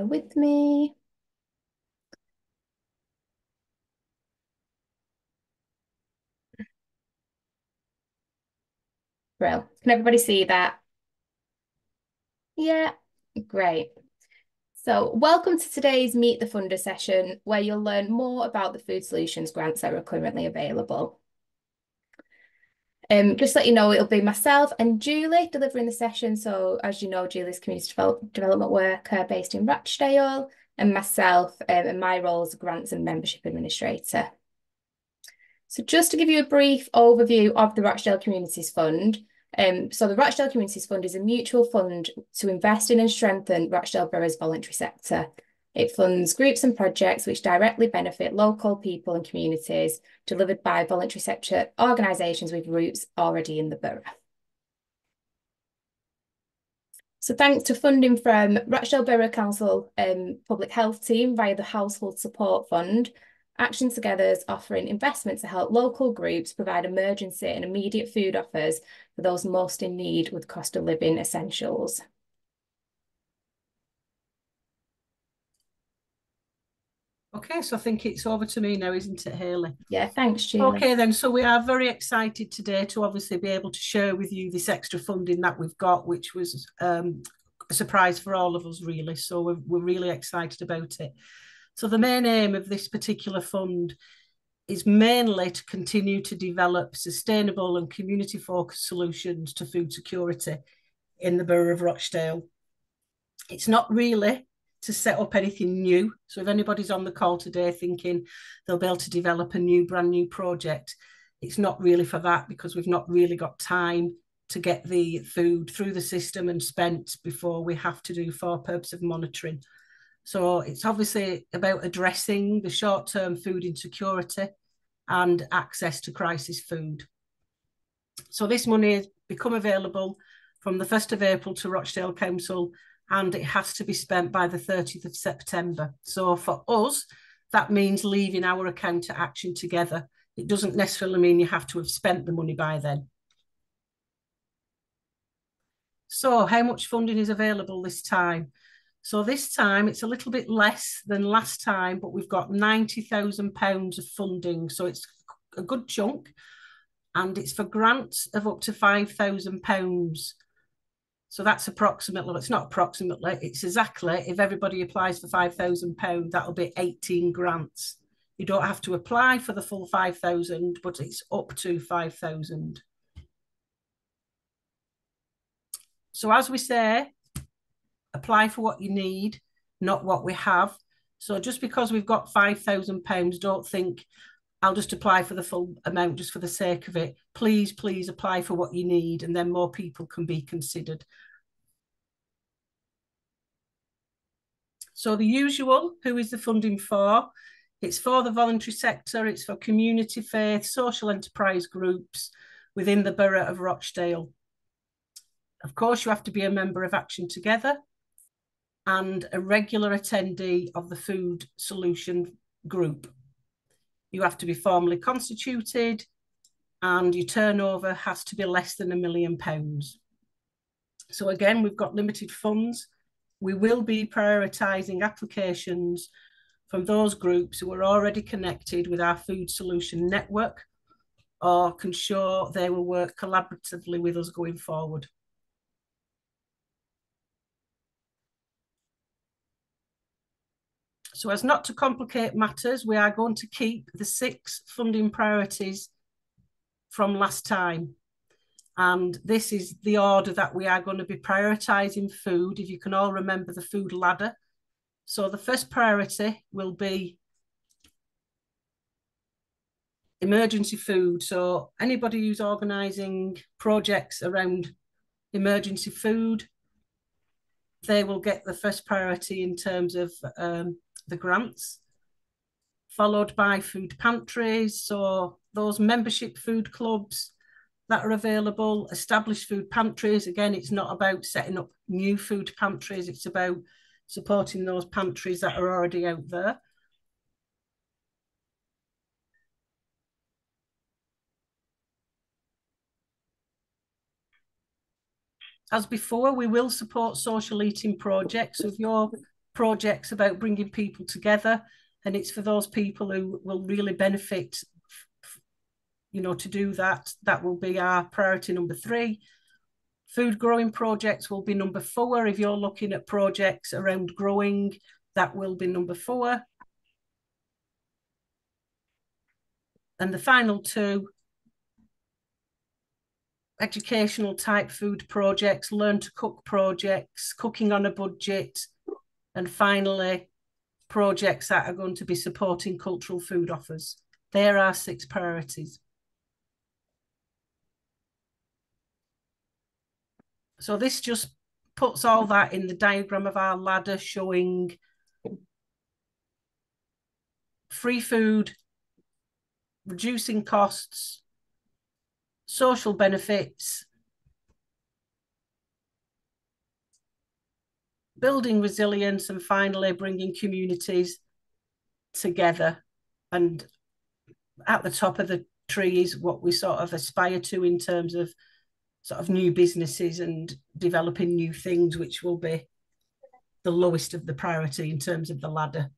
bear with me. Brill. Can everybody see that? Yeah, great. So welcome to today's Meet the Funder session, where you'll learn more about the Food Solutions grants that are currently available. Just to let you know, it'll be myself and Julie delivering the session. So as you know, Julie's community development worker based in Rochdale, and myself, and my role as a grants and membership administrator. So just to give you a brief overview of the Rochdale Communities Fund. So the Rochdale Communities Fund is a mutual fund to invest in and strengthen Rochdale Borough's voluntary sector. It funds groups and projects which directly benefit local people and communities, delivered by voluntary sector organisations with roots already in the borough. So thanks to funding from Rochdale Borough Council Public Health Team via the Household Support Fund, Action Together is offering investment to help local groups provide emergency and immediate food offers for those most in need with cost of living essentials. Okay, so I think it's over to me now, isn't it, Hayley? Yeah, thanks, Julie. Okay, then. So we are very excited today to obviously be able to share with you this extra funding that we've got, which was a surprise for all of us, really. So we're really excited about it. So the main aim of this particular fund is mainly to continue to develop sustainable and community-focused solutions to food security in the borough of Rochdale. It's not really to set up anything new. So if anybody's on the call today thinking they'll be able to develop a brand new project, it's not really for that, because we've not really got time to get the food through the system and spent before we have to do for purpose of monitoring. So it's obviously about addressing the short-term food insecurity and access to crisis food. So this money has become available from the 1st of April to Rochdale Council, and it has to be spent by the 30th of September. So for us, that means leaving our account to Action Together. It doesn't necessarily mean you have to have spent the money by then. So how much funding is available this time? So this time it's a little bit less than last time, but we've got £90,000 of funding. So it's a good chunk, and it's for grants of up to £5,000. So that's approximately, well, it's not approximately, it's exactly, if everybody applies for £5,000, that'll be 18 grants. You don't have to apply for the full 5,000, but it's up to 5,000. So as we say, apply for what you need, not what we have. So just because we've got £5,000, don't think I'll just apply for the full amount just for the sake of it. Please, please apply for what you need, and then more people can be considered. So the usual, who is the funding for? It's for the voluntary sector, it's for community faith, social enterprise groups within the borough of Rochdale. Of course, you have to be a member of Action Together and a regular attendee of the Food Solution Group. You have to be formally constituted, and your turnover has to be less than £1 million. So again, we've got limited funds. We will be prioritising applications from those groups who are already connected with our Food Solution Network, or can show they will work collaboratively with us going forward. So as not to complicate matters, we are going to keep the 6 funding priorities from last time. And this is the order that we are going to be prioritising food, if you can all remember the food ladder. So the first priority will be emergency food. So anybody who's organising projects around emergency food, they will get the first priority in terms of the grants, followed by food pantries. So those membership food clubs that are available, established food pantries. Again, it's not about setting up new food pantries, it's about supporting those pantries that are already out there. As before, we will support social eating projects. So if you're projects about bringing people together, and it's for those people who will really benefit, to do that. That will be our priority number 3. Food growing projects will be number 4. If you're looking at projects around growing, that will be number 4. And the final 2, educational type food projects, learn to cook projects, cooking on a budget, and finally, projects that are going to be supporting cultural food offers. There are 6 priorities. So this just puts all that in the diagram of our ladder, showing free food, reducing costs, social benefits, building resilience, and finally bringing communities together. And at the top of the tree is what we sort of aspire to in terms of sort of new businesses and developing new things, which will be the lowest of the priority in terms of the ladder.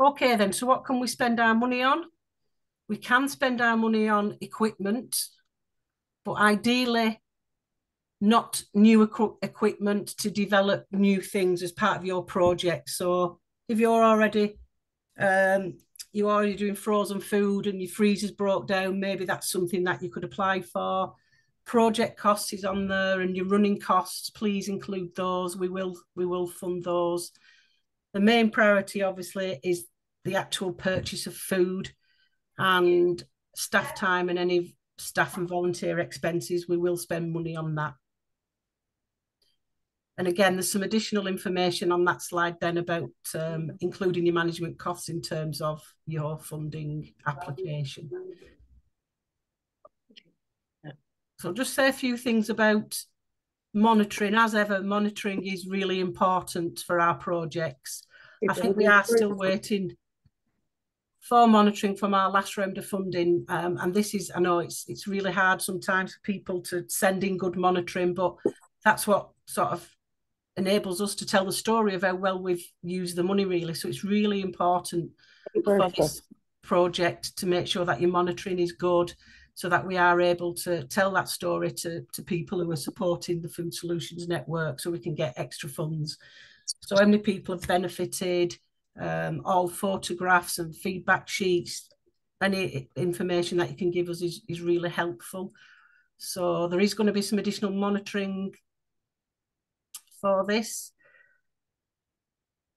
Okay, then, so what can we spend our money on? We can spend our money on equipment, but ideally not new equipment to develop new things as part of your project. So if you're already doing frozen food and your freezer's broke down, maybe that's something that you could apply for. Project costs is on there, and your running costs, please include those. We will fund those. The main priority, obviously, is the actual purchase of food, and staff time and any staff and volunteer expenses. We will spend money on that. And again, there's some additional information on that slide then about including your management costs in terms of your funding application. So I'll just say a few things about monitoring. As ever, monitoring is really important for our projects. I think we are still waiting for monitoring from our last round of funding. And this is, I know it's really hard sometimes for people to send in good monitoring, but that's what sort of enables us to tell the story of how well we've used the money, really. So it's really important for this project to make sure that your monitoring is good, so that we are able to tell that story to people who are supporting the Food Solutions Network, so we can get extra funds. So how many people have benefited, all photographs and feedback sheets, any information that you can give us is really helpful. So there is going to be some additional monitoring for this.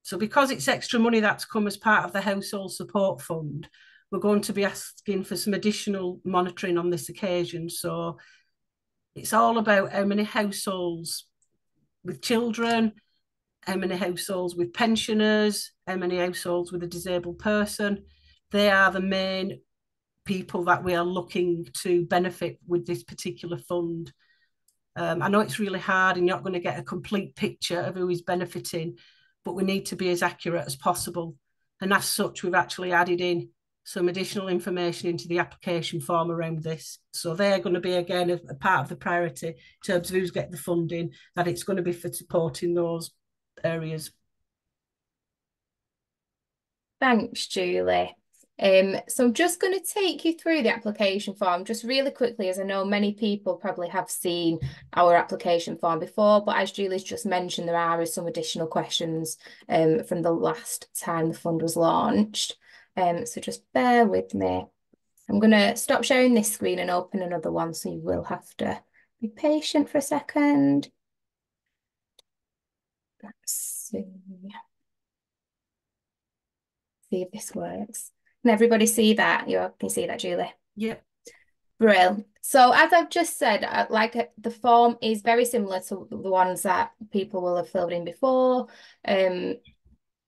So because it's extra money that's come as part of the Household Support Fund, we're going to be asking for some additional monitoring on this occasion. So it's all about how many households with children, how many households with pensioners, how many households with a disabled person. They are the main people that we are looking to benefit with this particular fund. I know it's really hard and you're not going to get a complete picture of who is benefiting, but we need to be as accurate as possible. And as such, we've actually added in some additional information into the application form around this. So they're going to be, again, a part of the priority in terms of who's getting the funding, that it's going to be for supporting those areas. Thanks, Julie. So I'm just going to take you through the application form just really quickly, as I know many people probably have seen our application form before, but as Julie's just mentioned, there are some additional questions from the last time the fund was launched. So just bear with me. I'm going to stop sharing this screen and open another one, so you will have to be patient for a second. Let's see. See if this works. Can everybody see that? Can you see that, Julie? Yeah. Brilliant. So as I've just said, the form is very similar to the ones that people will have filled in before.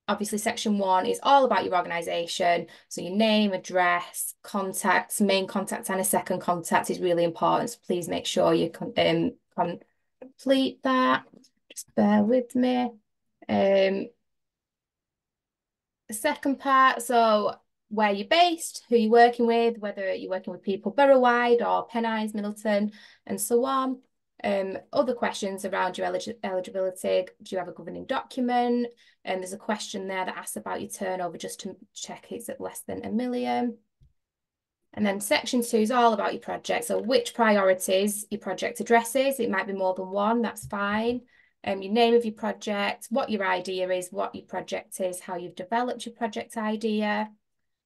Obviously, section 1 is all about your organisation. So your name, address, contacts, main contact and a second contact is really important. So please make sure you complete that. Just bear with me. The second part, so where you're based, who you're working with, whether you're working with people borough-wide or Pennines, Middleton, and so on. Other questions around your eligibility. Do you have a governing document? And there's a question there that asks about your turnover, just to check it's at less than 1 million. And then section 2 is all about your project. So which priorities your project addresses. It might be more than one, that's fine. Your name of your project, what your idea is, what your project is, how you've developed your project idea,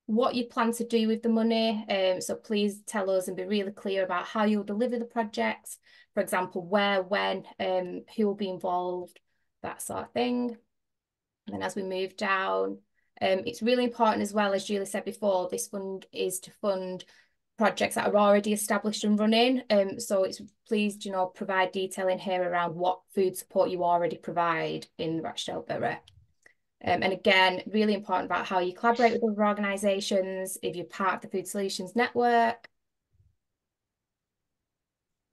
what you plan to do with the money. So please tell us and be really clear about how you'll deliver the project. For example, where, when, who will be involved, that sort of thing. And then as we move down, it's really important as well, as Julie said before, this fund is to fund projects that are already established and running. So it's please, provide detail in here around what food support you already provide in the Rochdale Borough. And again, really important about how you collaborate with other organisations, if you're part of the Food Solutions Network.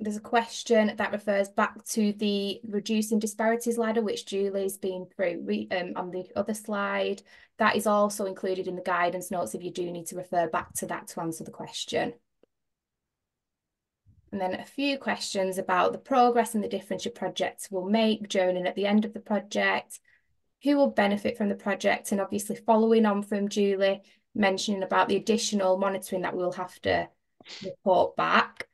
There's a question that refers back to the reducing disparities ladder, which Julie's been through on the other slide. That is also included in the guidance notes if you do need to refer back to that to answer the question. And then a few questions about the progress and the difference your project will make during and at the end of the project. Who will benefit from the project? And obviously following on from Julie mentioning about the additional monitoring that we'll have to report back.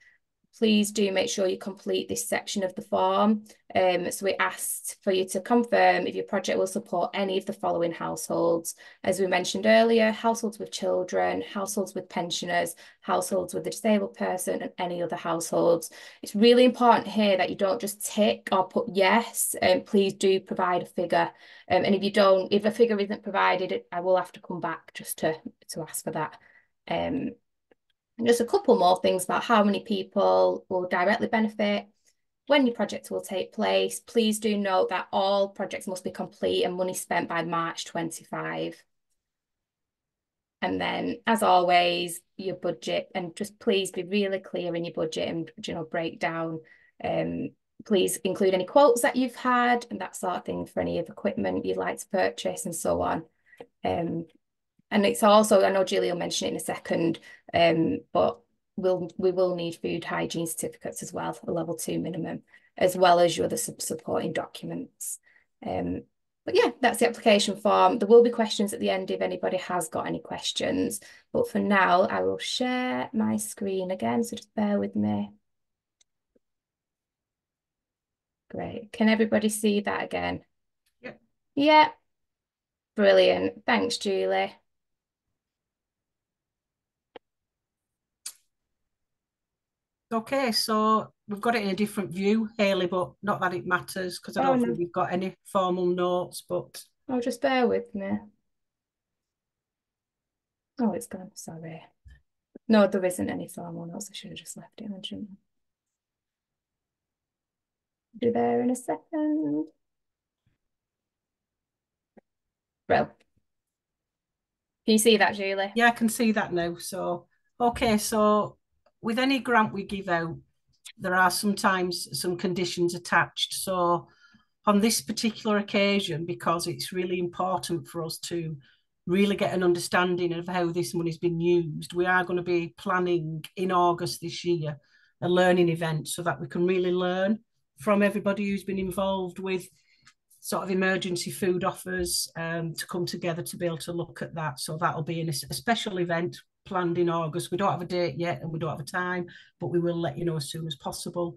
Please do make sure you complete this section of the form. So we asked for you to confirm if your project will support any of the following households. As we mentioned earlier, households with children, households with pensioners, households with a disabled person, and any other households. It's really important here that you don't just tick or put yes, and please do provide a figure. And if a figure isn't provided, I will have to come back just to ask for that. And just a couple more things about how many people will directly benefit, when your project will take place. Please do note that all projects must be complete and money spent by March 25. And then, as always, your budget, and just please be really clear in your budget and, break down. Please include any quotes that you've had and that sort of thing for any of equipment you'd like to purchase and so on. And it's also, I know Julie will mention it in a second, but we will need food hygiene certificates as well, a level 2 minimum, as well as your other supporting documents. But yeah, that's the application form. There will be questions at the end if anybody has got any questions. But for now, I will share my screen again, so just bear with me. Great. Can everybody see that again? Yep. Yeah. Brilliant. Thanks, Julie. Okay, so we've got it in a different view, Hayley, but not that it matters because I don't think we've got any formal notes, but... Oh, just bear with me. Oh, it's gone, sorry. No, there isn't any formal notes. I should have just left it on, shouldn't I? Be there in a second. Well, can you see that, Julie? Yeah, I can see that now. So, okay, so with any grant we give out, there are sometimes some conditions attached. So on this particular occasion, because it's really important for us to really get an understanding of how this money's been used, we are going to be planning in August this year a learning event so that we can really learn from everybody who's been involved with sort of emergency food offers, to come together to be able to look at that. So that'll be a special event planned in August. We don't have a date yet and we don't have a time, but we will let you know as soon as possible.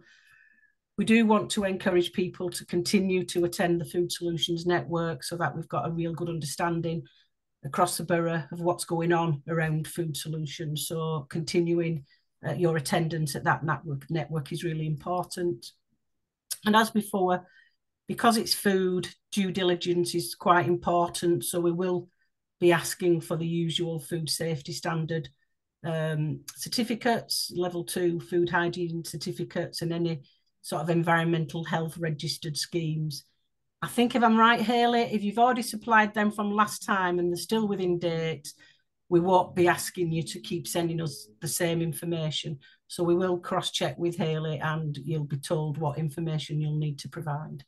We do want to encourage people to continue to attend the Food Solutions Network so that we've got a real good understanding across the borough of what's going on around food solutions. So continuing your attendance at that network is really important. And as before, because it's food, due diligence is quite important. So we will be asking for the usual food safety standard certificates, level 2 food hygiene certificates, and any sort of environmental health registered schemes. I think if I'm right, Hayley, if you've already supplied them from last time and they're still within date, we won't be asking you to keep sending us the same information. So we will cross-check with Hayley and you'll be told what information you'll need to provide.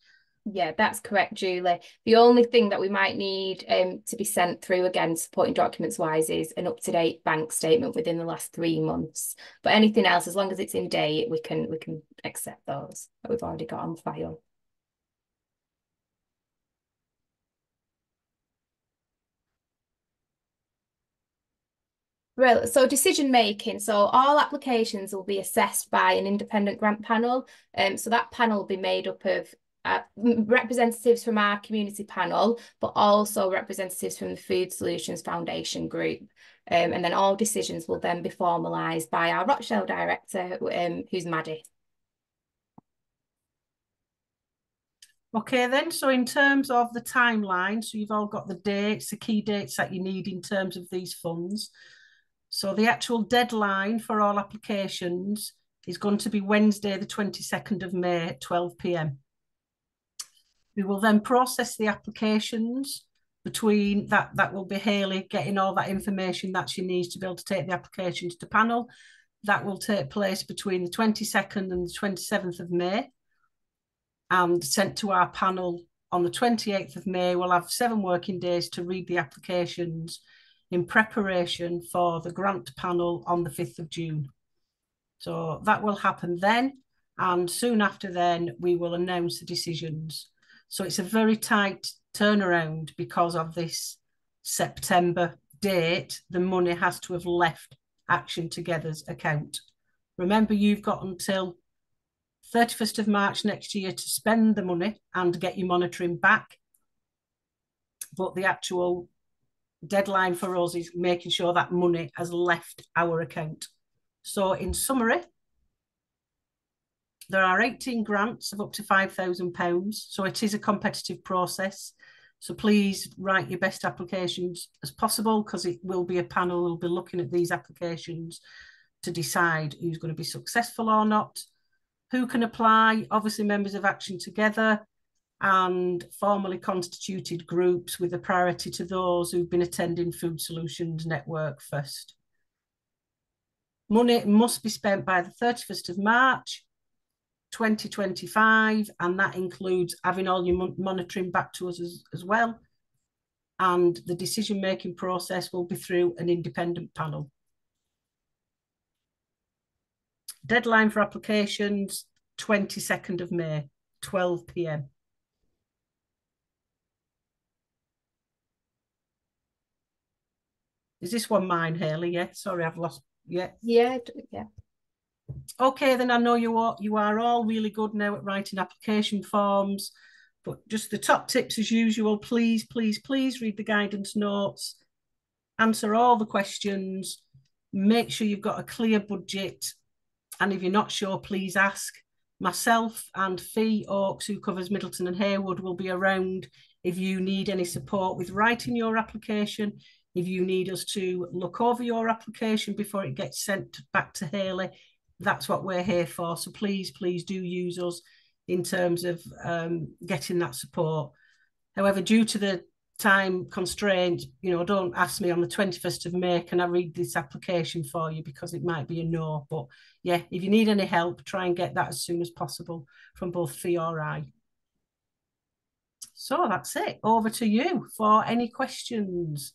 Yeah, that's correct, Julie. The only thing that we might need to be sent through again, supporting documents wise, is an up-to-date bank statement within the last 3 months. But anything else, as long as it's in date, we can accept those that we've already got on file. Well, so decision making. So all applications will be assessed by an independent grant panel. So that panel will be made up of representatives from our community panel, but also representatives from the Food Solutions Foundation group. And then all decisions will then be formalised by our Rochdale director, who's Maddie. Okay, then, so in terms of the timeline, so you've all got the dates, the key dates that you need in terms of these funds. So the actual deadline for all applications is going to be Wednesday, the 22nd of May at 12 p.m. We will then process the applications. Between that will be Hayley getting all that information that she needs to be able to take the applications to panel. That will take place between the 22nd and the 27th of May and sent to our panel on the 28th of May. We'll have 7 working days to read the applications in preparation for the grant panel on the 5th of June. So that will happen then. And soon after then, we will announce the decisions. So it's a very tight turnaround because of this September date. The money has to have left Action Together's account. Remember, you've got until 31st of March next year to spend the money and get your monitoring back. But the actual deadline for us is making sure that money has left our account. So in summary, there are 18 grants of up to £5,000. So it is a competitive process. So please write your best applications as possible, because it will be a panel who will be looking at these applications to decide who's going to be successful or not. Who can apply? Obviously, members of Action Together and formally constituted groups, with a priority to those who've been attending Food Solutions Network first. Money must be spent by the 31st of March 2025, and that includes having all your monitoring back to us as well. And the decision-making process will be through an independent panel. Deadline for applications, 22nd of May, 12 p.m. Is this one mine, Hayley? Yeah, sorry, I've lost. Yeah. Yeah. Okay, then I know you are all really good now at writing application forms, but just the top tips as usual. Please, please, please read the guidance notes, answer all the questions, make sure you've got a clear budget, and if you're not sure, please ask. Myself and Fee Oakes, who covers Middleton and Haywood, will be around if you need any support with writing your application, if you need us to look over your application before it gets sent back to Hayley. That's what we're here for. So please, please do use us in terms of getting that support. However, due to the time constraint, don't ask me on the 21st of May, can I read this application for you, because it might be a no. But yeah, if you need any help, try and get that as soon as possible from both Fee or I. So that's it. Over to you for any questions.